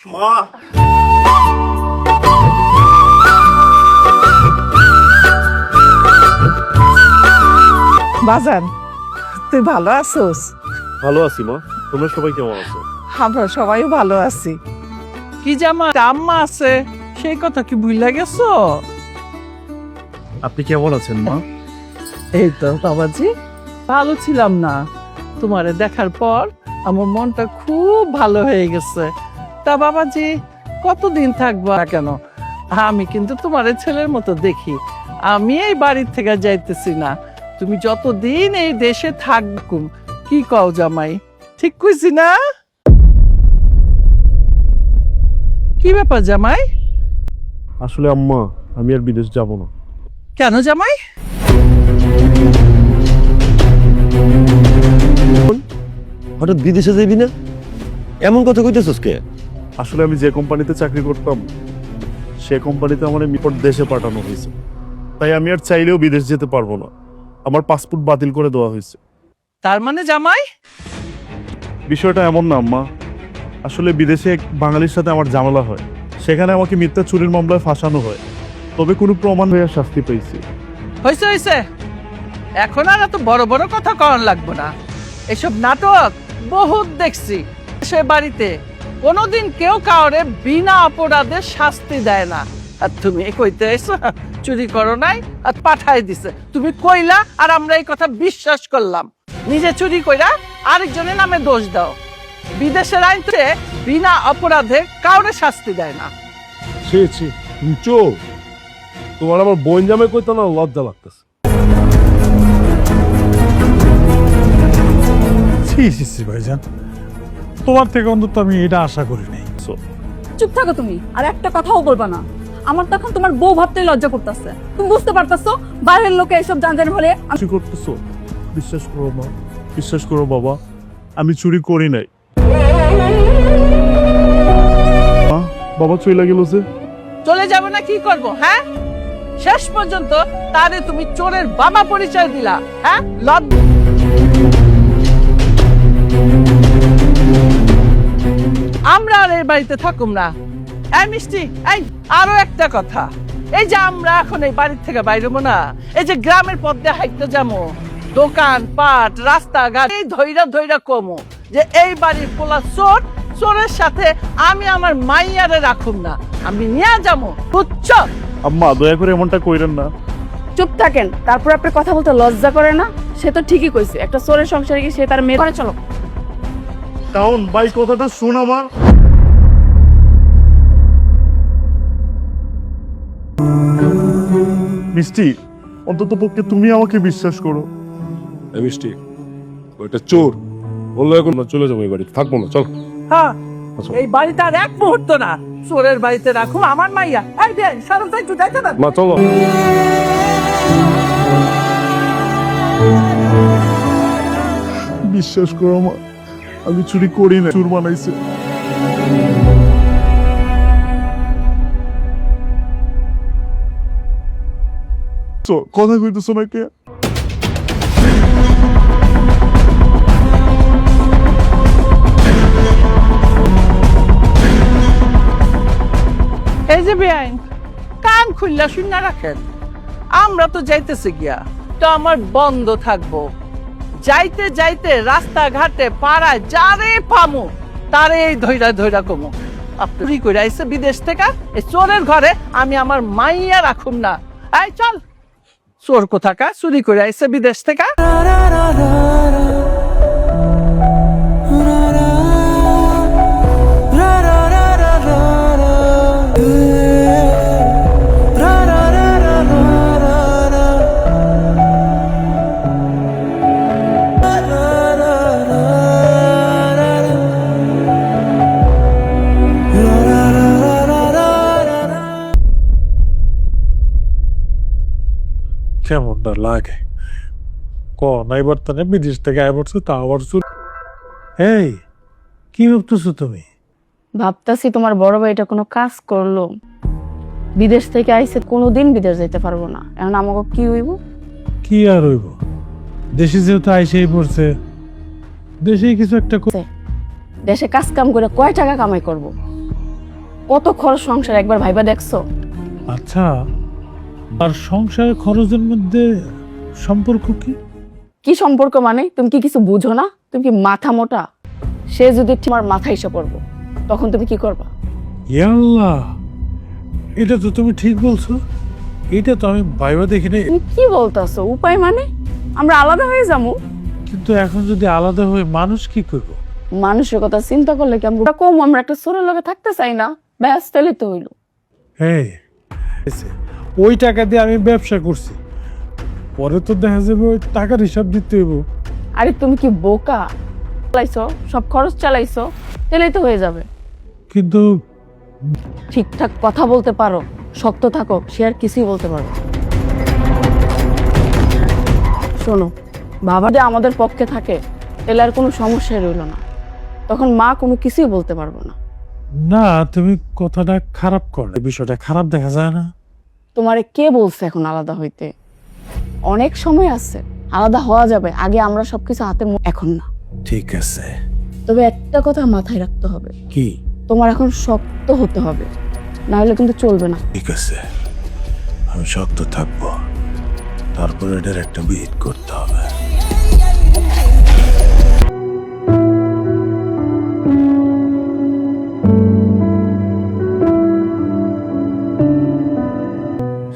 মা বাজান, তুই ভালো আছোস? ভালো আছি মা, তোমরা সবাই কেমন আছো? আমরা সবাই ভালো আছি। কি জামা আম্মা আছে সেই কথা কি ভুলে গেছো? আপনি কেমন আছেন মা? এই তো বাবাজি, ভালো ছিলাম না, তোমারে দেখার পর আমার মনটা খুব ভালো হয়ে গেছে। তা বাবাজি কতদিন থাকবা কেন? আমি কিন্তু তোমার ছেলের মতো দেখি। আমি এই বাড়ির থেকে যাইতেছি না, তুমি যতদিন এই দেশে থাকুম। কি কও জামাই, ঠিক কইছি না? কি ব্যাপার জামাই? আসলে আম্মা, আমি আর বিদেশ যাব না। কেন জামাই? হঠাৎ বিদেশে যাবি না, এমন কথা কইতেছস কে? আসলে আমি যে কোম্পানিতে চাকরি করতাম সে কোম্পানিতে আমার নিকট দেশে পাঠানো হয়েছে, তাই আমি আর চাইলেও বিদেশ যেতে পারবো না। আমার পাসপোর্ট বাতিল করে দেওয়া হয়েছে। তার মানে জামাই? বিষয়টা এমন না আম্মা, আসলে বিদেশে এক বাঙালির সাথে আমার ঝামেলা হয়, সেখানে আমাকে মিথ্যা চুরির মামলায় ফাঁসানো হয়, তবে কোনো প্রমাণ হয়ে শাস্তি পেয়েছি। হয়েছে হয়েছে, এখন আর এত বড় বড় কথা করার লাগবে না। এসব নাটক বহুত দেখছি। সে বাড়িতে কোনোদিন কেউ কাউরে বিনা অপরাধে শাস্তি দেয় না। আর তুমি কইতে এসো চুরি করো নাই আর পাঠাই দিছে, তুমি কইলা আর আমরা এই কথা বিশ্বাস করলাম। নিজে চুরি কইরা আরেকজনের নামে দোষ দাও। বিদেশের আইনতে বিনা অপরাধে কাউরে শাস্তি দেয় না। ছি ছি, তুমি চোর। তোমার আমার বোন জামে কইতে না লজ্জা লাগতেছে। ছি ছি ছি ভাইজান, তোমার থেকে অন্তত আমি এটা আশা করি নাই। চুপ থাকো তুমি, আর একটা কথাও বলবা না। আমার তখন তোমার বউ ভাবতে লজ্জা করতেছে। তুমি বুঝতে পারতেছো বাইরের লোকে এসব জানজান হলে চুরি করতেছো? বিশ্বাস করো মা, বিশ্বাস করো বাবা, আমি চুরি করি নাই। মা, বাবা চলে গেল যে। চলে যাবে না কি করব? হ্যাঁ, শেষ পর্যন্ত তারে তুমি চোরের বাবা পরিচয় দিলা। হ্যাঁ, আমরা আর এই বাড়িতে থাকুম না। এই মিষ্টি, এই আরো একটা কথা, এই যে আমরা এখন এই বাড়ির থেকে বাইরেবো না, এই যে গ্রামের পথ দিয়ে হাইটতে যাবো, দোকান পাট রাস্তাঘাট এই ধইরা ধইরা কমো যে এই বাড়ির পোলা চোর, চোরের সাথে আমি আমার মাইয়ারে রাখুম না, আমি নিয়ে যাবো, বুঝছো? আম্মা দয়া করে এমনটা কইরেন না। চুপ থাকেন। তারপর আপনার কথা বলতে লজ্জা করে না? সে তো ঠিকই কইছে, একটা চোরের সংসারে গিয়ে সে তার মেয়ে করে। চলো টাউন ভাই, কথাটা শুন আমার। মিষ্টি, অন্তত পক্ষে তুমি আমাকে বিশ্বাস করো। এই মিষ্টি, ওইটা চোর বললো, এখন না চলে যাবো, এই বাড়ি থাকবো না, চল। হ্যাঁ, এই বাড়িতে আর এক মুহূর্ত না, চোরের বাড়িতে রাখুম আমার মাইয়া। এই দেখ সারম একটু যাইতে দাও। মা চলো। বিশ্বাস করো মা, আমি চুরি করি না, চুর বানাইছে। কথা কইতেছো না কে? এই যে বেআইন, কান খুললা শুনে রাখেন, আমরা তো যাইতেছি গিয়া, তো আমার বন্ধ থাকবো। যাইতে যাইতে রাস্তাঘাটে পাড়ায় যারে পামু তারে এই ধৈরা ধৈরা কমু আপনি চুরি করে আইছে বিদেশ থেকে, এই চোরের ঘরে আমি আমার মাইয়া রাখুম না। এই চল, চোর কোথাকা চুরি করে আইছে বিদেশ থেকে। কেমনটা লাগে ক না? এবার তাহলে বিদেশ থেকে আয় পড়ছে, তা আবার এই কি ভাবতেছো তুমি? ভাবতাছি তোমার বড় ভাইটা কোনো কাজ করলো, বিদেশ থেকে আইসে কোনোদিন বিদেশ যেতে পারবো না। এখন আমাকে কি হইব? কি আর হইব, দেশে যেহেতু আইসেই পড়ছে, দেশেই কিছু একটা দেশে কাজ কাম করে কয় টাকা কামাই করব? কত খরচ সংসার একবার ভাইবা দেখছো? আচ্ছা, আর সংসার খরচের মধ্যে সম্পর্ক কি? কি সম্পর্ক মানে? তুমি কি কিছু বুঝো না? তুমি কি মাথা মোটা? সে যদি তোমার মাথা এসে পড়বো, তখন তুমি কি করবা? ইয়াল্লাহ, এটা তো তুমি ঠিক বলছো। এটা তো আমি ভাইবা দেখি নাই। তুমি কি বলতাছো? উপায় মানে আমরা আলাদা হয়ে যাবো? কিন্তু এখন যদি আলাদা হয়ে মানুষ কি করবো? মানুষের কথা চিন্তা করলে কি আমরা কম? আমরা একটা ছোট লোকে থাকতে চাই না? ব্যাস তাহলে তো হইলো। এই, ওই টাকা দিয়ে আমি ব্যবসা করছি, পরে তো দেখা যাবে ওই টাকার হিসাব দিতে হইব। আরে তুমি কি বোকা? চালাইছো, সব খরচ চালাইছো, তাহলেই তো হয়ে যাবে। কিন্তু ঠিকঠাক কথা বলতে পারো, শক্ত থাকো, সে আর কিছুই বলতে পারো। শোনো, বাবা যে আমাদের পক্ষে থাকে তাহলে আর কোনো সমস্যাই রইল না, তখন মা কোনো কিছুই বলতে পারবো না। না, তুমি কথাটা খারাপ করলে, বিষয়টা খারাপ দেখা যায় না। তোমারে কে বলছে এখন আলাদা হইতে? অনেক সময় আছে, আলাদা হওয়া যাবে। আগে আমরা সবকিছু হাতে এখন না। ঠিক আছে। তবে একটা কথা মাথায় রাখতে হবে, কি? তোমার এখন শক্ত হতে হবে, না হলে কিন্তু চলবে না। ঠিক আছে, আমি শক্ত থাকবো, তারপরে এটার একটা বিহিত করতে হবে।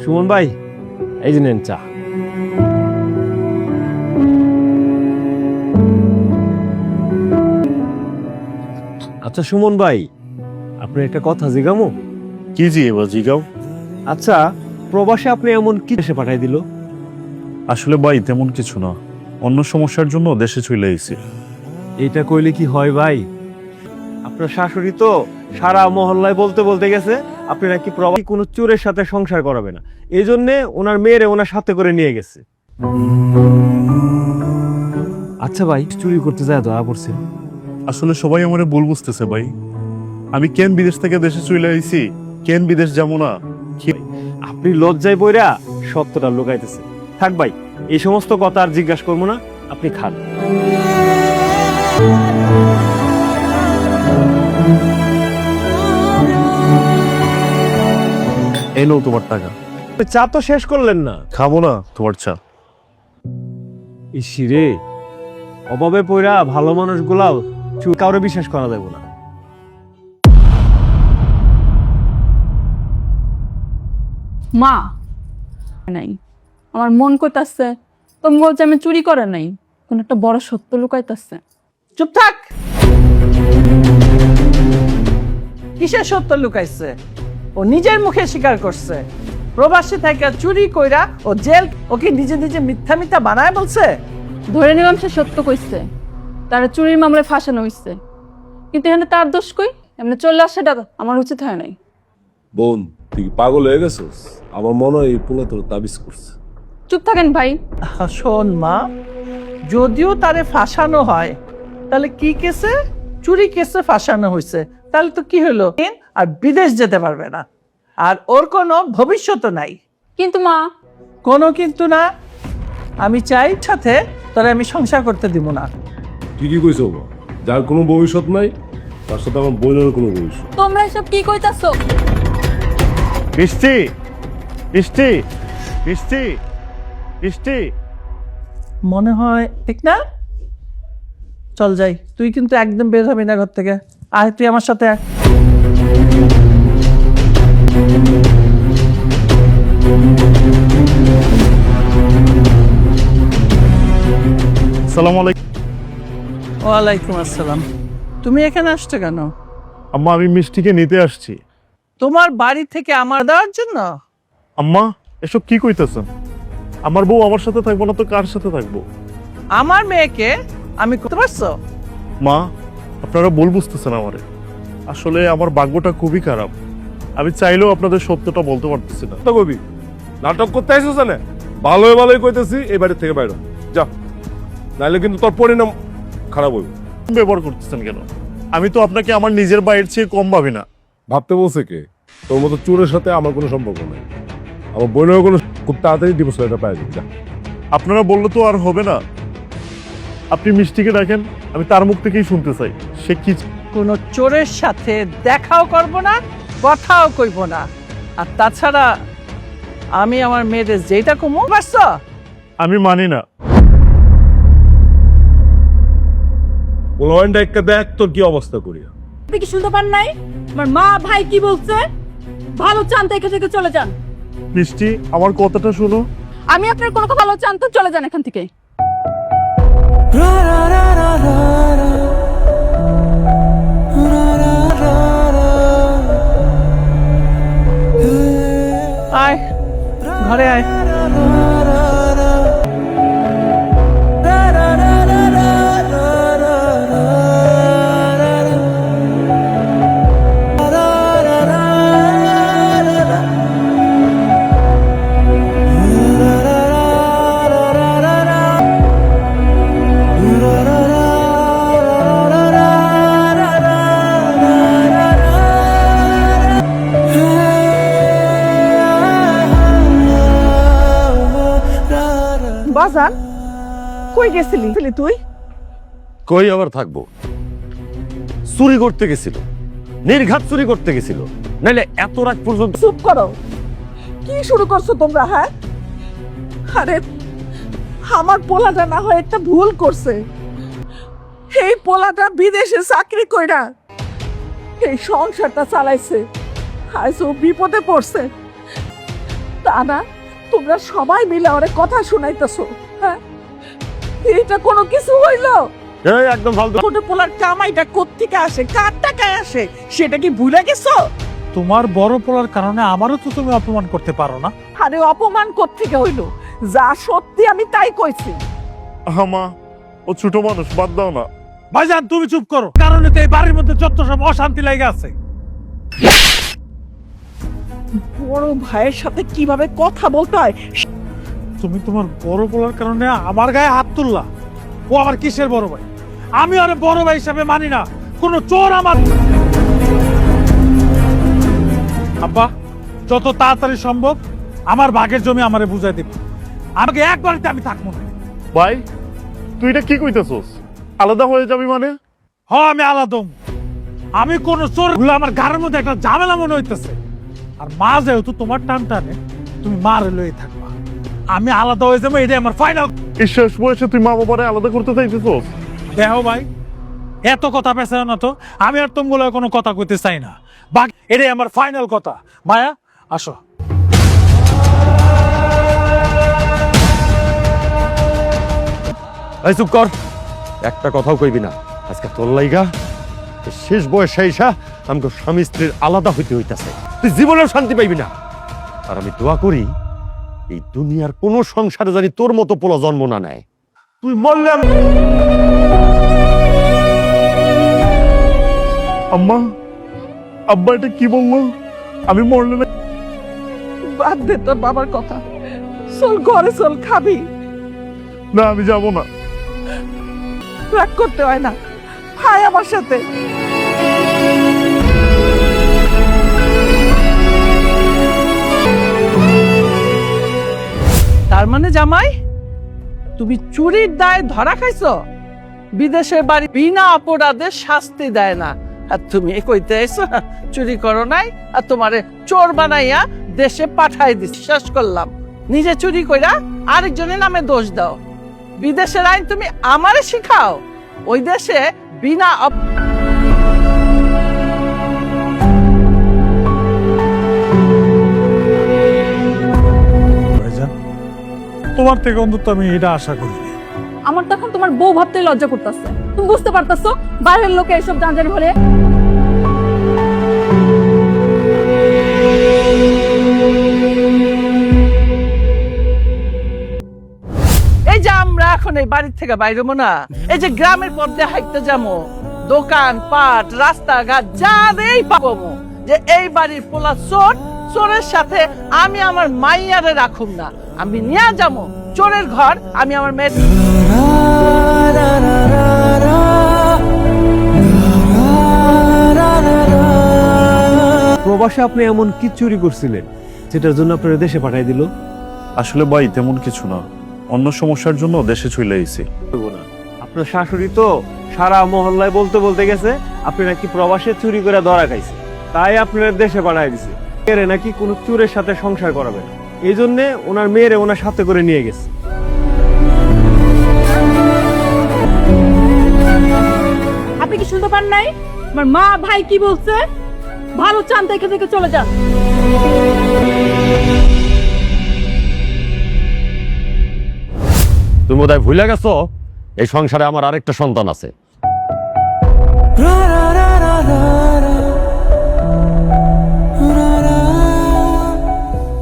সুমন ভাই, এই যে নেন চা। আচ্ছা সুমন ভাই, আপনি একটা কথা জিগামো? কি জি এবার জিগাও। আচ্ছা, প্রবাসে আপনি এমন কি দেশে পাঠাই দিল? আসলে ভাই তেমন কিছু না, অন্য সমস্যার জন্য দেশে চলে এসেছি। এটা কইলে কি হয় ভাই? আপনার শাশুড়ি তো সারা মহল্লায় বলতে বলতে গেছে আপনি নাকি প্রবাসী কোনো চোরের সাথে সংসার করাবে না, এই জন্যে ওনার মেয়েরে ওনার সাথে করে নিয়ে গেছে। আচ্ছা ভাই, চুরি করতে যায় ধরা পড়ছে? আসলে সবাই আমার ভুল বুঝতেছে ভাই। আমি কেন বিদেশ থেকে দেশে চলে আইছি, কেন বিদেশ যাবো না? আপনি লজ্জায় পইরা সত্যটা লুকাইতেছে। থাক ভাই, এই সমস্ত কথা আর জিজ্ঞাসা করবো না, আপনি খান। এই নাও তোমার টাকা। চা তো শেষ করলেন না। খাবো না তোমার চা। ইসিরে, অভাবে পইরা ভালো মানুষগুলাও কাউরে বিশ্বাস করা যাবে না। মা নাই, আমার মন কইতাছে তুমি বলছো আমি চুরি করে নাই, কোন একটা বড় সত্য লুকাইতাছে। চুপ থাক। কিসের সত্য লুকাইছে? ও নিজের মুখে স্বীকার করছে প্রবাসী থেকে চুরি কইরা ও জেল। ওকে নিজে নিজে মিথ্যা মিথ্যা বানায় বলছে। ধরে নিলাম সে সত্য কইছে, তার চুরির মামলায় ফাঁসানো হইছে, কিন্তু এখানে তার দোষ কই? এমনি চলে আসাটা আমার উচিত হয় নাই। বোন, তুই কি পাগল হয়ে গেছিস? আমার মনে হয় এই পোলা তোর তাবিজ করছে। চুপ থাকেন ভাই। শোন মা, যদিও তারে ফাঁসানো হয়, তাহলে কি কেসে? চুরি কেসে ফাঁসানো হয়েছে। তাহলে তো কি হলো, আর বিদেশ যেতে পারবে না, আর ওর কোনো ভবিষ্যৎ নাই। কিন্তু মা, কোনো কিন্তু না। আমি চাই সাথে তোরে আমি সংসার করতে দিব না। ঠিকই কইছ বাবা, যার কোনো ভবিষ্যৎ নাই তার সাথে আমার বোনের কোনো ভবিষ্যৎ। তোমরা এসব কি কইতাছো? বৃষ্টি, বৃষ্টি, বৃষ্টি, বৃষ্টি। মনে হয় ঠিক না? চল যাই, তুই কিন্তু একদম বের হবি না ঘর থেকে। আয় তুই আমার সাথে আয়। আসসালামু আলাইকুম। ওয়ালাইকুম আসসালাম। তুমি এখানে আসছো কেন? আম্মা, আমি মিষ্টিকে নিতে আসছি। তোমার বাড়ি থেকে আমার দেওয়ার জন্য? আম্মা, এসব কি কইতেছেন? আমার বউ আমার সাথে থাকবো না তো কার সাথে থাকবো? আমার মেয়েকে আমি করতে পারছো? মা, আপনারা ভুল বুঝতেছেন আমারে। আসলে আমার ভাগ্যটা খুবই খারাপ। আমি চাইলেও আপনাদের সত্যটা বলতে পারতেছি না। তো কবি নাটক করতে আইছিস না? ভালোই ভালোই কইতেছি এই বাড়ি থেকে বাইরে যা, নাইলে কিন্তু তোর পরিণাম খারাপ হইব। ব্যবহার করতেছেন কেন? আমি তো আপনাকে আমার নিজের বাইরের চেয়ে কম ভাবি না। ভাবতে বলছে কে? তোর মতো চোরের সাথে আমার কোনো সম্পর্ক নেই। আমার বোনের কোনো খুব তাড়াতাড়ি ডিভোর্স লেটার পাই যাবে। যা। আপনারা বললে তো আর হবে না। আপনি মিষ্টিকে দেখেন, আমি তার মুখ থেকেই শুনতে চাই সে কি। কোনো চোরের সাথে দেখাও করব না, কথাও কইব না। আর তাছাড়া আমি আমার মেয়েদের যেটা কমু পারছ, আমি মানি না। পোলাওয়ানটা একটা দেখ তোর কি অবস্থা করিয়া। আপনি কি শুনতে পান নাই আমার মা ভাই কি বলছে? ভালো চান তো এখান থেকে চলে যান। মিষ্টি, আমার কথাটা শোনো। আমি আপনার কোনো কথা ভালো চান তো চলে যান এখান থেকে। আয় ঘরে আয়। বাজান কই গেছিলি তুই? কই আবার থাকবো? চুরি করতে গেছিল, নির্ঘাত চুরি করতে গেছিল, নাইলে এত রাত পর্যন্ত। চুপ করো, কি শুরু করছো তোমরা? হ্যাঁ, আরে আমার পোলাটা না হয় একটা ভুল করছে। এই পোলাটা বিদেশে চাকরি কইরা এই সংসারটা চালাইছে, আজ ও বিপদে পড়ছে। তা না তোমরা সবাই মিলে ওরে কথা শুনাইতেছো? হ্যাঁ, এটা কোনো কিছু হইলো? এই একদম ফালতু। ছোট পোলার কামাইটা কোত্থেকে আসে, কার টাকায় আসে, সেটা কি ভুলে গেছো? তোমার বড় পোলার কারণে আমারও তো তুমি অপমান করতে পারো না। আরে অপমান কোত্থেকে হইলো? যা সত্যি আমি তাই কইছি। মা, ও ছোট মানুষ, বাদ দাও না। ভাইজান তুমি চুপ করো, কারণে তো এই বাড়ির মধ্যে যত সব অশান্তি লেগে আছে। বড় ভাইয়ের সাথে কিভাবে কথা বলতে হয়। তুমি তোমার বড় পোলার কারণে আমার গায়ে হাত তুললা। ও আমার কিসের বড় ভাই? আমি আর বড় ভাই হিসাবে মানি না কোন চোর আমার। আব্বা, যত তাড়াতাড়ি সম্ভব আমার ভাগের জমি আমারে বুঝাই দিবে। আমাকে এক বাড়িতে আমি থাকবো না। ভাই, তুই এটা কি কইতেছস? আলাদা হয়ে যাবি মানে? আমি আলাদা হবো। আমি কোন চোর গুলো আমার ঘরের মধ্যে একটা ঝামেলা মনে হইতেছে। আর মা যেহেতু তোমার টান টানে, তুমি মারে লয়ে থাকবা। আমি আলাদা হয়ে যাবো, এটাই আমার ফাইনাল। এই শেষ বয়সে তুই মা বাবারে আলাদা করতে চাইতেছস? দেখো ভাই, এত কথা পেছায় না তো। আমি আর তোমাগুলো কোনো কথা কইতে চাই না। বাকি এটাই আমার ফাইনাল কথা। মায়া, আসো। এই চুপ কর, একটা কথাও কইবি না। আজকে তোর লাইগা এই শেষ বয়সে আইসা আমাকে স্বামী স্ত্রীর আলাদা হইতে হইতাছে। তুই জীবনেও শান্তি পাইবি না। আর আমি দোয়া করি এই দুনিয়ার কোন সংসারে জানি তোর মতো পোলা জন্ম না নেয়। তুই মরলে আম্মা, আব্বা এটা কি বললো? আমি মরলে না? বাদ দে তোর বাবার কথা, চল ঘরে চল, খাবি। না, আমি যাব না। রাগ করতে হয় না, হায় আমার সাথে। তার মানে জামাই, তুমি চুরির দায়ে ধরা খাইছো? বিদেশের বাড়ি বিনা অপরাধে শাস্তি দেয় না, আর তুমি কইতে আইছো চুরি করো নাই, আর তোমারে চোর বানাইয়া দেশে পাঠাই দিস। বিশ্বাস করলাম, নিজে চুরি কইরা আরেকজনের নামে দোষ দাও। বিদেশের আইন তুমি আমারে শিখাও। ওই দেশে বিনা ভাইজান, তোমার থেকে অন্তত আমি এটা আশা করিনি। আমার তখন তোমার বউ ভাবতে লজ্জা করতেছে। তুমি বুঝতে পারতেছো বাইরের লোকে এসব জানজানি বলে? এই যে আমরা এখন এই বাড়ির থেকে বাইরে না, এই যে গ্রামের পথে হাঁটতে যাবো, দোকান পাট রাস্তাঘাট যারেই পাবো যে এই বাড়ির পোলা চোর, চোরের সাথে আমি আমার মাইয়ারে রাখুম না। আমি নিয়ে যাবো চোরের ঘর, আমি আমার মেয়ে। প্রবাসে আপনি এমন কি চুরি করছিলেন যেটার জন্য আপনার দেশে পাঠাই দিল? আসলে ভাই তেমন কিছু না, অন্য সমস্যার জন্য দেশে চলে আইছি। আপনার শাশুড়ি তো সারা মহল্লায় বলতে বলতে গেছে আপনি নাকি প্রবাসে চুরি করে ধরা খাইছে। তাই আপনার দেশে পাঠায় দিছে। মেয়েরে নাকি কোনো চোরের সাথে সংসার করাবে না, এই জন্যে ওনার মেয়েরে ওনার সাথে করে নিয়ে গেছে। আপনি কি শুনতে পান নাই? আমার মা ভাই কি বলছে? ভালো চান দেখে দেখে চলে যান। তুমি বোধহয় ভুলে গেছো এই সংসারে আমার আরেকটা সন্তান আছে।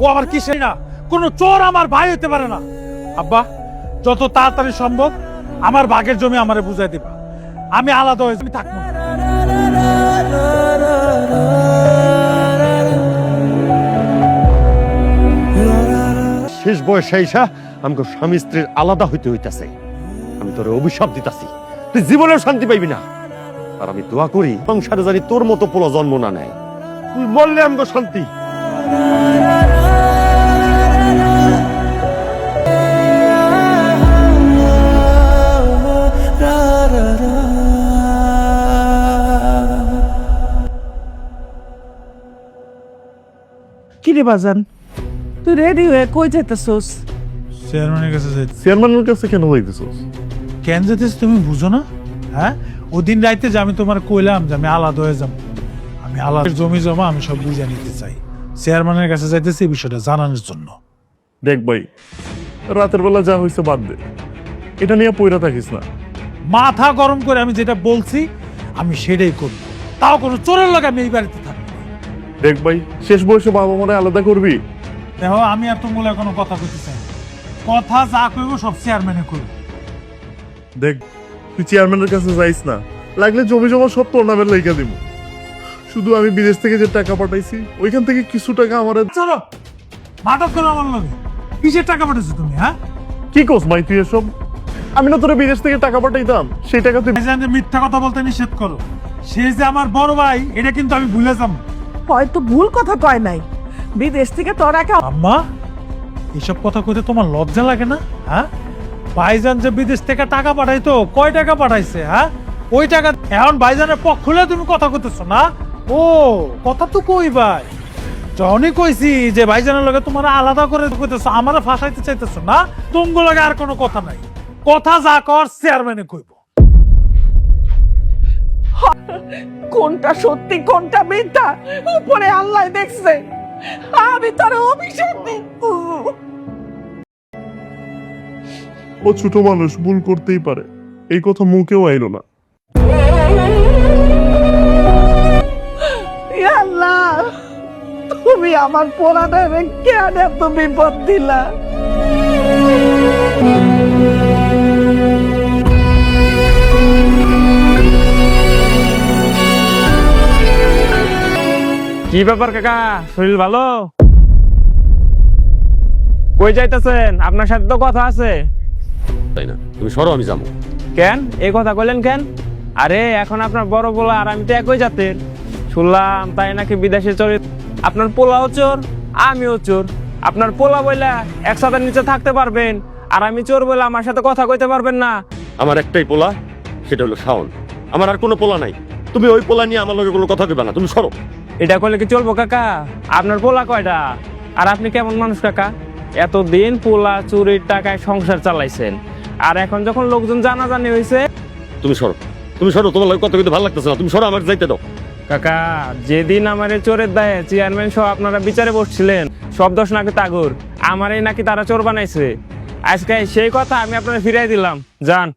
ও আবার কি সেই না, কোনো চোর আমার ভাই হতে পারে না। আব্বা, যত তাড়াতাড়ি সম্ভব আমার ভাগের জমি আমারে বুঝাই দিবা, আমি আলাদা হয়ে থাকবো না। শেষ বয়সে আইসা আমাকে স্বামী স্ত্রীর আলাদা হইতে হইতাছে। আমি তোরে অভিশাপ দিতাছি, তুই জীবনেও শান্তি পাইবি না। আর আমি দোয়া করি সংসারে জানি তোর মতো পোলা জন্ম না নেয়। তুই মরলে আমাকে শান্তি। কিরে বাজান, তুই রেডি হয়ে কই যেতেছস? চেয়ারম্যানের কাছে যাইতে। চেয়ারম্যানের কাছে কেন যাইতেছস? কেন যেতেছ তুমি বুঝো না? হ্যাঁ, ওদিন রাইতে যে আমি তোমার কইলাম যে আমি আলাদা হয়ে যাবো, আমি আলাদা জমি জমা আমি সব বুঝে নিতে চাই। চেয়ারম্যানের কাছে যাইতেছি এই বিষয়টা জানানোর জন্য। দেখ ভাই, রাতের বেলা যা হয়েছে বাদ দে, এটা নিয়ে পয়রা থাকিস না। মাথা গরম করে আমি যেটা বলছি আমি সেটাই করব, তাও কোনো চোরের লাগে আমি এই বাড়িতে থাকবো না। দেখ ভাই, শেষ বয়সে বাবা মারা আলাদা করবি? দেখো, আমি আর তোমার কোনো কথা কইতে চাই না। কথা যা কইব সব চেয়ারম্যানে কইব। দেখ, তুই চেয়ারম্যানের কাছে যাইস না, লাগলে জমি জমা সব তোর নামের লেখা দিব। শুধু আমি বিদেশ থেকে যে টাকা পাঠাইছি ওইখান থেকে কিছু টাকা আমার। চলো, নাটক করো আমার লগে। কিসের টাকা পাঠাইছো তুমি? হ্যাঁ, কি কোস মাই তুই এসব? আমি না তোরা বিদেশ থেকে টাকা পাঠাইতাম, সেই টাকা তুই। ভাইজান যে মিথ্যা কথা বলতে নিষেধ করো, সে যে আমার বড় ভাই এটা কিন্তু আমি ভুলে যাব। হয়তো ভুল কথা কয় নাই, বিদেশ থেকে তোর একা। আম্মা, এসব কথা কইতে তোমার লজ্জা লাগে না? হ্যাঁ, ভাইজান যে বিদেশ থেকে টাকা পাঠাইতো, কয় টাকা পাঠাইছে? হ্যাঁ, ওই টাকা এখন ভাইজানের পক্ষ হলে তুমি কথা কইতেছো না? ও কথা তো কই ভাই, যখনই কইছি যে ভাইজানের লগে তোমার আলাদা করে কইতেছো, আমারে ফাঁসাইতে চাইতেছো না? তোমার লগে আর কোনো কথা নাই, কথা যা কর চেয়ারম্যানে কইব। কোনটা সত্যি কোনটা মিথ্যা উপরে আল্লাহ দেখছে। আমি তোর অভিশাপ দিচ্ছি। ও ছোট মানুষ, ভুল করতেই পারে, এই কথা মুখেও আইলো না। ইয়া আল্লাহ, তুমি আমার পোলাটারে কেন এত বিপদ দিলা? কি ব্যাপার কাকা, শরীর ভালো? কই যাইতেছেন? আপনার সাথে তো কথা আছে। তাই না, তুমি সরো, আমি যাবো। কেন এই কথা কইলেন কেন? আরে এখন আপনার বড় পোলা আর আমি তো একই জাতের। শুনলাম তাই নাকি বিদেশে চলে। আপনার পোলাও চোর, আমিও চোর। আপনার পোলা বইলা একসাথে নিচে থাকতে পারবেন, আর আমি চোর বলে আমার সাথে কথা কইতে পারবেন না। আমার একটাই পোলা, সেটা হলো শাওন। আমার আর কোনো পোলা নাই। তুমি ওই পোলা নিয়ে আমার লগে কোনো কথা কইবা না, তুমি সরো। এটা করলে কি চলবো কাকা? আপনার পোলা কয়টা? আর আপনি কেমন মানুষ কাকা? এতদিন পোলা চুরির টাকায় সংসার চালাইছেন, আর এখন যখন লোকজন জানাজানি হয়েছে। তুমি সরো, তুমি সরো, তোমার লগে কথা কইতে ভালো লাগতেছে না, তুমি সরো, আমার যাইতে দাও। কাকা, যেদিন আমার এই চোরের দায়ে চেয়ারম্যান সহ আপনারা বিচারে বসছিলেন, সব দোষ নাকি তাগুর, আমারই নাকি তারা চোর বানাইছে। আজকে সেই কথা আমি আপনারা ফিরাই দিলাম, যান।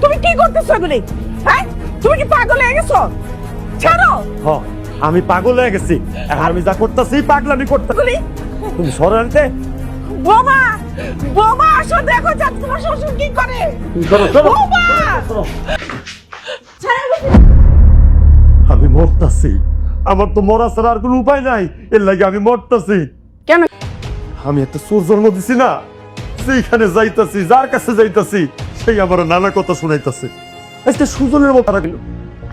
তুমি কি করতেছো এগুলি? হ্যাঁ, তুমি কি পাগল হয়ে গেছো? ছাড়ো আমি পাগল হয়ে গেছি, এখন আমি যা করতেছি পাগলামি করতে। এগুলি। তুমি সরো আনতে। বোমা, বোমা, আসো দেখো যাক তোমার শ্বশুর কি করে। তুমি সরো, সরো। বোমা, সরো। ছাড়ো। আমি মরতাছি, আমার তো মরা ছাড়া আর কোনো উপায় নাই, এর লাগে আমি মরতাছি। কেন? আমি একটা চোর জন্ম দিছি না, সেইখানে যাইতাছি, যার কাছে যাইতাছি সেই আমার নানা কথা শুনাইতাছে। আজকে সুজনের মতো রাখলো।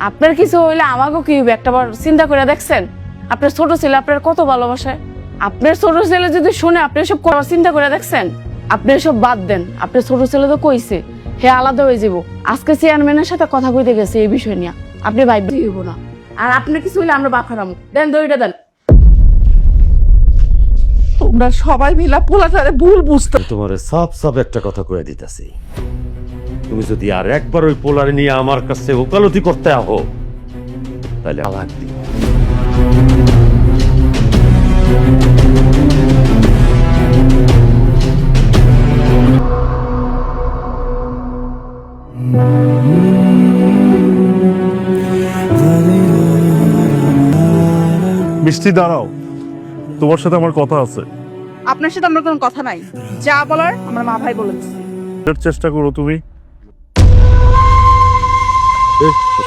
আপনার কিছু হইলে আমাকেও কি হবে একটাবার চিন্তা করে দেখছেন? আপনার ছোট ছেলে আপনার কত ভালোবাসে। আপনার ছোট ছেলে যদি শুনে আপনি সব করার চিন্তা করে দেখছেন? আপনি সব বাদ দেন, আপনার ছোট ছেলে তো কইছে হে আলাদা হয়ে যাব। আজকে চেয়ারম্যানের সাথে কথা কইতে গেছে এই বিষয় নিয়ে, আপনি ভাইবে হইব না। আর আপনার কিছু হইলে আমরা বাফারাম দেন, দইটা দেন। তোমরা সবাই মিলা পোলাটারে ভুল বুঝতে। তোমার সাফ সাফ একটা কথা কয়ে দিতেছি, তুমি যদি আর একবার ওই পোলারে নিয়ে আমার কাছে ওকালতি করতে আহো তাহলে আলাক দিই। মিষ্টি দাঁড়াও, তোমার সাথে আমার কথা আছে। আপনার সাথে আমার কোনো কথা নাই, যা বলার আমার মা ভাই বলে দিচ্ছে। এর চেষ্টা করো তুমি।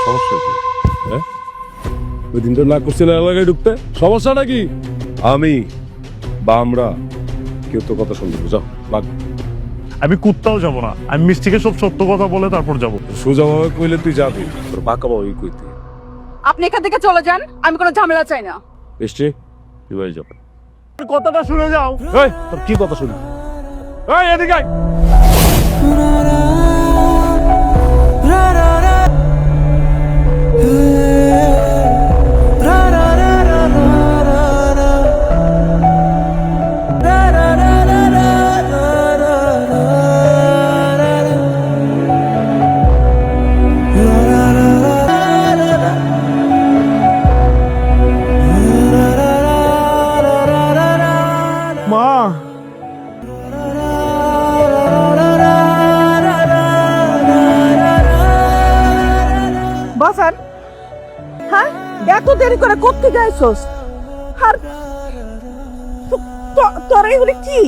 সমস্যা কি? হ্যাঁ, ওই দিন তো না করছিল এলাকায় ঢুকতে, সমস্যা নাকি? আমি বা আমরা কেউ তো কথা শুনবো, যাও লাগ। আমি কুত্তাও যাব না, আমি মিষ্টিকে সব সত্য কথা বলে তারপর যাব। সোজা ভাবে কইলে তুই যাবি, তোর বাঁকা ভাবে কইতে। আপনি এখান থেকে চলে যান, আমি কোনো ঝামেলা চাই না। মিষ্টি তুই বাড়ি যাও। কথাটা শুনে যাও। এই তোর কি কথা শুনি? এই এদিকে আয়। মা, বাসান, হ্যাঁ এত দেরি করে করতে যাইছস? আর তোর এগুলি কি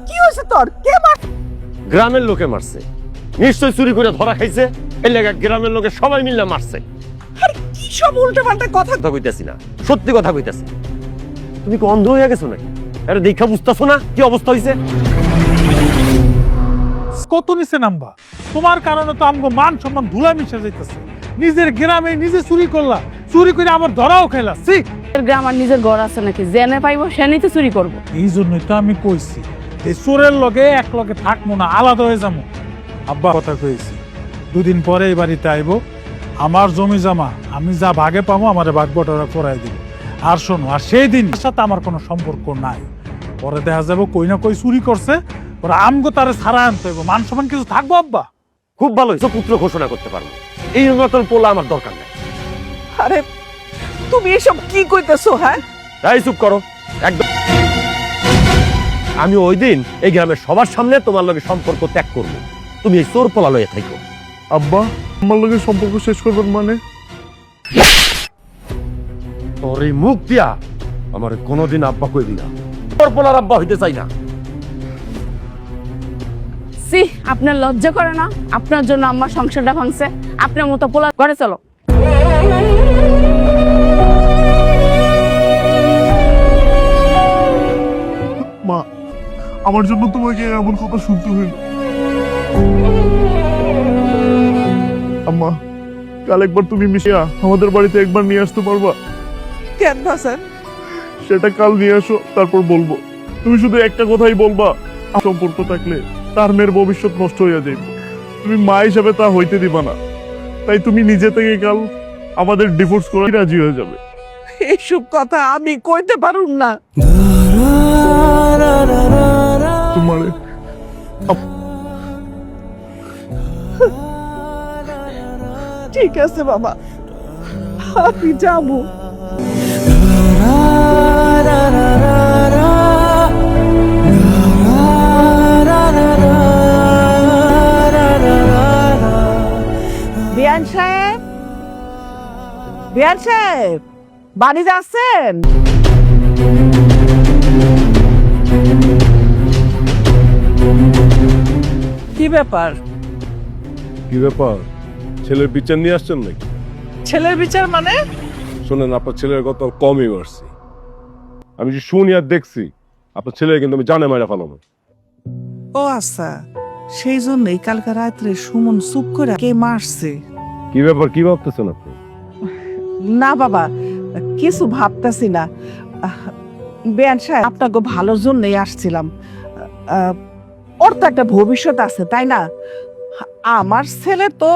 কি হয়েছে? তোর কে মার? গ্রামের লোকে মারছে, নিশ্চয় চুরি করে ধরা খাইছে, এর লাগে গ্রামের লোকে সবাই মিলে মারছে। আর কি সব উল্টো পাল্টা কথা? কথা কইতাছি না, সত্যি কথা কইতাছি। তুমি কি অন্ধ হয়ে গেছো নাকি? আরে দেখা বুঝতেছো না কি অবস্থা হয়েছে? কত নিচে নামবা? তোমার কারণে তো আমগো মান সম্মান ধুলা মিশে যাইতেছে। নিজের গ্রামে নিজে চুরি করলা, চুরি করে আবার ধরাও খাইলা। গ্রাম আর নিজের ঘর আছে নাকি? জেনে পাইবো সেনেই তো চুরি করবো। এই জন্যই তো আমি কইছি এই চোরের লগে এক লগে থাকবো না, আলাদা হয়ে যাবো। আব্বা কথা কইছি, দুদিন পরে এই বাড়িতে আইবো। আমার জমি জমা আমি যা ভাগে পাবো আমার ভাগ বটরা করাই দিব। আর শোনো, আর সেই দিন সাথে আমার কোনো সম্পর্ক নাই। পরে দেখা যাবো কই না কই চুরি করছে, ওরা আমগো তারে ছাড়া আনতে হইব। মান সম্মান কিছু থাকবো আব্বা? খুব ভালো হয়েছে, পুত্র ঘোষণা করতে পারবো। এই নতুন পোলা আমার দরকার নাই। আরে তুমি এসব কি কইতেছো? হ্যাঁ তাই চুপ করো একদম। আমি ওই দিন এই গ্রামের সবার সামনে তোমার লগে সম্পর্ক ত্যাগ করবো, তুমি এই চোর পোলা লইয়া থাকো। আব্বা আমার লোকের সম্পর্ক শেষ করবেন মানে? তোর এই মুখ দিয়া আমার কোনোদিন আব্বা কইবি না, চোর পোলার আব্বা হইতে চাই না। সি, আপনার লজ্জা করে না? আপনার জন্য আমার সংসারটা ভাঙছে। আপনার মতো পোলা ঘরে চলো। মা, আমার জন্য তোমাকে এমন কথা শুনতে হইল। আম্মা, কাল একবার তুমি মিশিয়া আমাদের বাড়িতে একবার নিয়ে আসতে পারবা? কেন বাসান? সেটা কাল নিয়ে আসো, তারপর বলবো। তুমি শুধু একটা কথাই বলবা, সম্পর্ক থাকলে তার মেয়ের ভবিষ্যৎ নষ্ট হইয়া যাইবে। তুমি মা হিসাবে তা হইতে দিবা না, তাই তুমি নিজে থেকে কাল আমাদের ডিভোর্স করে রাজি হয়ে যাবে। এইসব কথা আমি কইতে পারুম না। তোমারে ঠিক আছে বাবা, আমি যাবো। বিয়ান সাহেব, বিয়ান সাহেব বাড়ি যাচ্ছেন? কি ব্যাপার? কি ব্যাপার? ছেলের বিচার নিয়ে আসছেন নাকি? ছেলের বিচার মানে? শোনেন, আপনার ছেলের কথা কমই মারছি। আমি যে শুনি আর দেখছি, আপনার ছেলে কিন্তু আমি জানে মারা ফেলাবো। ও আচ্ছা, সেই জন্যই কালকে রাত্রে সুমন চুপ করে কে মারছে। কি ব্যাপার, কি ভাবতেছেন আপনি? না বাবা, কিছু ভাবতেছি না। বেয়ান সাহেব, আপনাকে ভালোর জন্যই আসছিলাম। ওর তো একটা ভবিষ্যৎ আছে, তাই না? আমার ছেলে তো,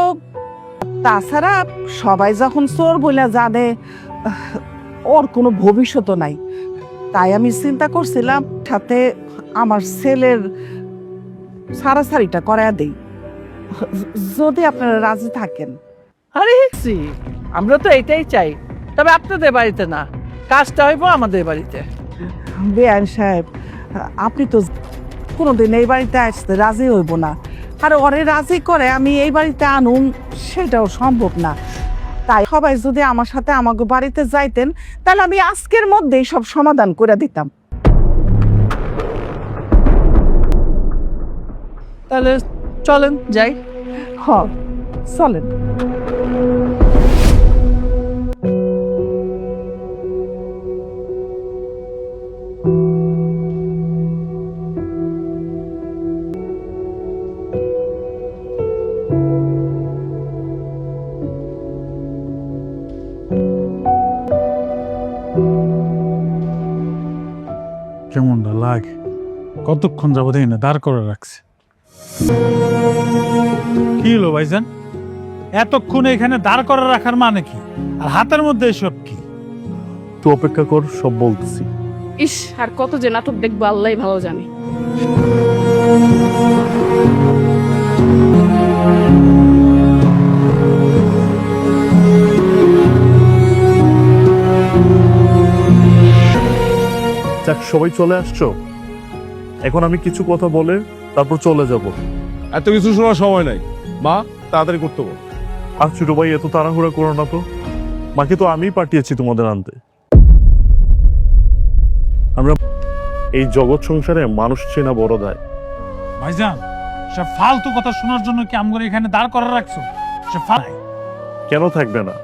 তাছাড়া সবাই যখন চোর বলে জানে, ওর কোনো ভবিষ্যৎ নাই। তাই আমি চিন্তা করছিলাম সাথে আমার ছেলের সারাসারিটা করায়া দেই, যদি আপনারা রাজি থাকেন। আরে সি, আমরা তো এটাই চাই, তবে আপনাদের বাড়িতে না, কাজটা হইব আমাদের বাড়িতে। বেআইন সাহেব, আপনি তো কোনোদিন এই বাড়িতে আসতে রাজি হইব না, আর ওরে রাজি করে আমি এই বাড়িতে আনুন সেটাও সম্ভব না। তাই সবাই যদি আমার সাথে আমাকে বাড়িতে যাইতেন, তাহলে আমি আজকের মধ্যেই সব সমাধান করে দিতাম। তাহলে চলেন যাই। হ, চলেন। কেমনটা লাগে? কতক্ষণ যাবো দেখি না দাঁড় করে রাখছে। কি হলো ভাইজান, এতক্ষণ এখানে দাঁড় করে রাখার মানে কি? আর হাতের মধ্যে এসব কি? তো অপেক্ষা কর, সব বলতেছি। ইস, আর কত যে নাটক দেখবো আল্লাহই ভালো জানে। যাক, সবাই চলে আসছো, এখন আমি কিছু কথা বলে তারপর চলে যাব। এত কিছু শোনার সময় নাই, মা তাড়াতাড়ি করতে বল। আর ছোট ভাই, এত তাড়াহুড়া করো না তো। মাকে তো আমিই পাঠিয়েছি তোমাদের আনতে। আমরা এই জগৎ সংসারে মানুষ চেনা বড় দায়। ভাইজান, সে ফালতু কথা শোনার জন্য কি আমগরে এখানে দাঁড় করে রাখছো? সে কেন থাকবে না?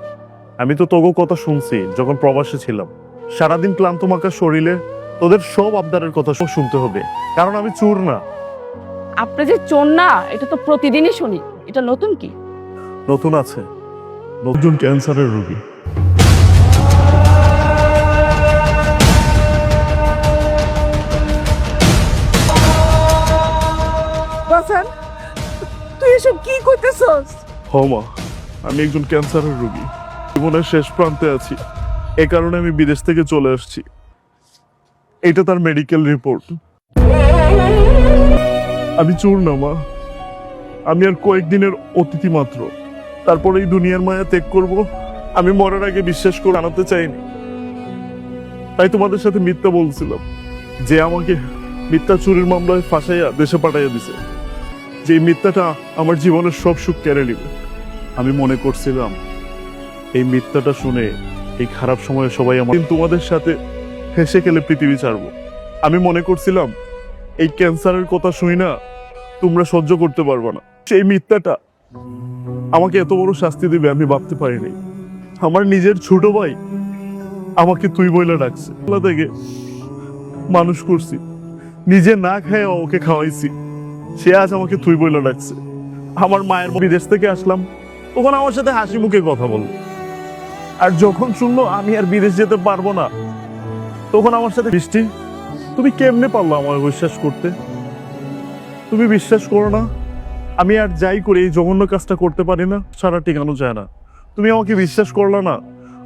আমি তো তোগো কথা শুনছি যখন প্রবাসে ছিলাম। সারাদিন ক্লান্ত মাখা শরীরে তোদের সব আবদারের কথা শুনতে হবে, কারণ আমি চোর না। আপনি যে চোর না, এটা তো প্রতিদিনই শুনি। এটা নতুন কি? নতুন আছে, নতুন ক্যান্সারের রোগী। বাসান, তুই এসব কি করতেছস? মা, আমি একজন ক্যান্সারের রোগী, জীবনের শেষ প্রান্তে আছি। এ কারণে আমি বিদেশ থেকে চলে আসছি। এটা তার মেডিকেল রিপোর্ট। আমি চোর না মা, আমি আর কয়েকদিনের অতিথি মাত্র। তারপরে এই দুনিয়ার মায়া ত্যাগ করব। আমি মরার আগে বিশ্বাস করে আনাতে চাইনি, তাই তোমাদের সাথে মিথ্যা বলছিলাম, যে আমাকে মিথ্যা চুরির মামলায় ফাঁসাইয়া দেশে পাঠাইয়া দিছে, যে এই মিথ্যাটা আমার জীবনের সব সুখ কেড়ে নিবে। আমি মনে করছিলাম এই মিথ্যাটা শুনে এই খারাপ সময়ে সবাই আমার তোমাদের সাথে হেসে খেলে পৃথিবী ছাড়বো। আমি মনে করছিলাম এই ক্যান্সারের কথা শুনি না তোমরা সহ্য করতে পারবে না। সেই মিথ্যাটা আমাকে এত বড় শাস্তি দিবে আমি ভাবতে পারিনি। আমার নিজের ছোট ভাই আমাকে তুই বইলা ডাকছে, থেকে মানুষ করছি, নিজে না খায় ওকে খাওয়াইছি, সে আজ আমাকে তুই বইলা ডাকছে। আমার মায়ের বিদেশ থেকে আসলাম, তখন আমার সাথে হাসি মুখে কথা বললো, আর যখন শুনলো আমি আর বিদেশ যেতে পারবো না, তখন আমার সাথে বৃষ্টি, তুমি কেমনে পারলো আমার বিশ্বাস করতে? তুমি বিশ্বাস করো না, আমি আর যাই করে এই জঘন্য কাজটা করতে পারি না, সারা টিকানো যায় না। তুমি আমাকে বিশ্বাস করলা না,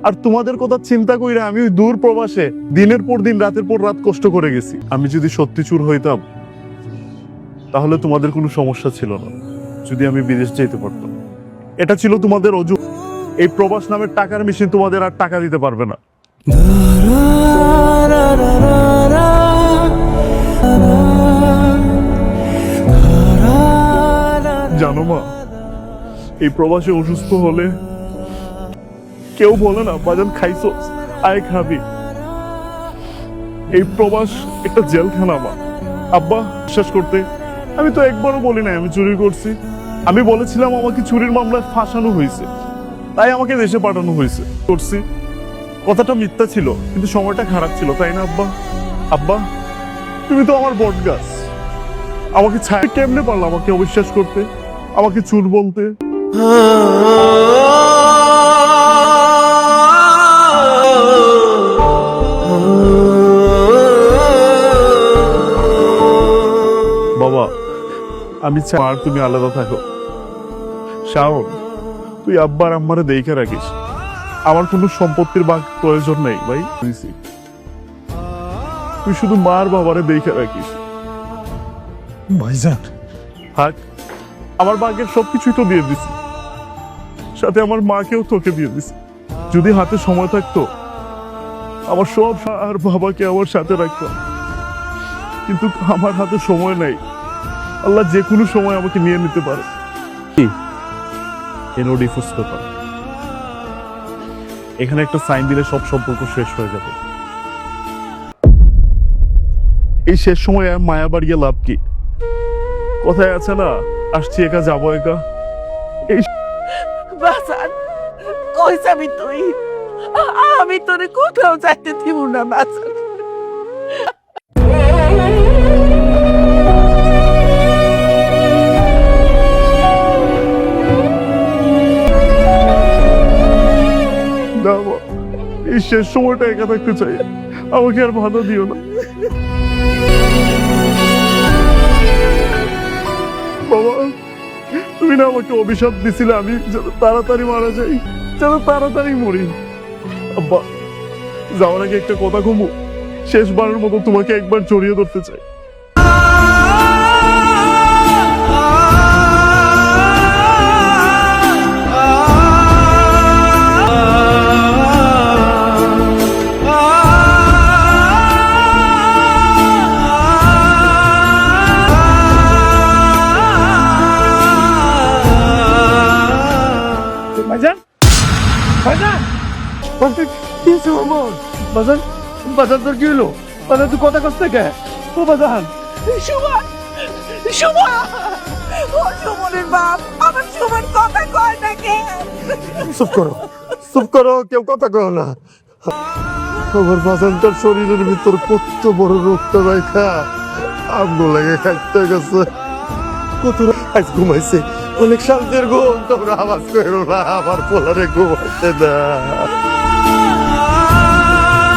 আর তোমাদের কথা চিন্তা কইরা আমি ওই দূর প্রবাসে দিনের পর দিন রাতের পর রাত কষ্ট করে গেছি। আমি যদি সত্যি চোর হইতাম তাহলে তোমাদের কোনো সমস্যা ছিল না, যদি আমি বিদেশ যেতে পারতাম। এটা ছিল তোমাদের অজু। এই প্রবাস নামের টাকার মেশিন তোমাদের আর টাকা দিতে পারবে না। জানো মা, এই প্রবাসে অসুস্থ হলে কেউ বলে না বাজান খাইছো, আয় খাবি। এই প্রবাস একটা জেলখানা মা। আব্বা, বিশ্বাস করতে আমি তো একবারও বলি না আমি চুরি করছি। আমি বলেছিলাম আমাকে চুরির মামলায় ফাঁসানো হয়েছে, তাই আমাকে দেশে পাঠানো হয়েছে। করছি কথাটা মিথ্যা ছিল, কিন্তু সময়টা খারাপ ছিল, তাই না আব্বা? আব্বা, তুমি তো আমার বট গাছ, আমাকে ছাড় কেমনে পারলো আমাকে অবিশ্বাস করতে, আমাকে চুর বলতে? বাবা, আমি চাই আর তুমি আলাদা থাকো। শাওন, তুই আব্বার আম্মারে দেখে রাখিস। আমার কোনো সম্পত্তির ভাগ প্রয়োজন নেই ভাই, তুই শুধু মার বাবারে দেখে রাখিস। ভাইজান থাক, আমার ভাগের সবকিছুই তো দিয়ে দিছি, সাথে আমার মাকেও তোকে দিয়ে দিছি। যদি হাতে সময় থাকতো আমার সব আর বাবাকে আমার সাথে রাখতাম, কিন্তু আমার হাতে সময় নেই। আল্লাহ যে কোনো সময় আমাকে নিয়ে নিতে পারে। ডিভোর্স পেপার, এখানে একটা সাইন দিলে সব সম্পর্ক শেষ হয়ে যাবে। এই শেষ সময় মায়া বাড়িয়ে লাভ কি? কথায় আছে না, আসছি একা যাবো একা। এই বাসান, কই যাবি তুই? আমি তোরে কোথাও যাইতে দিব না বাসান। না মা, এই শেষ সময়টা একা থাকতে চাই, আমাকে আর বাধা দিও না। বাবা, তুমি না আমাকে অভিশাপ দিছিলে আমি যেন তাড়াতাড়ি মারা যাই, যেন তাড়াতাড়ি মরি। আব্বা, যাওয়ার আগে একটা কথা কমু, শেষবারের মতো তোমাকে একবার জড়িয়ে ধরতে চাই। ভাইজান ভাইজান বাজান, বাজান তোর কি হলো? বাজান তুই কথা কষ্ট কে? ও বাজান, সুমন, সুমন, ও সুমনের বাপ, আমার সুমন কথা কয় না কে? চুপ করো, চুপ করো, কেউ কথা কয় না। আমার বাজানটার শরীরের ভিতর কত বড় রোগটা রাখা আমগো লাগে খাইতে গেছে, কত আজ ঘুমাইছে, অনেক শান্তির ঘুম। তোমরা আওয়াজ করো না, আমার পোলারে ঘুমাইতে না।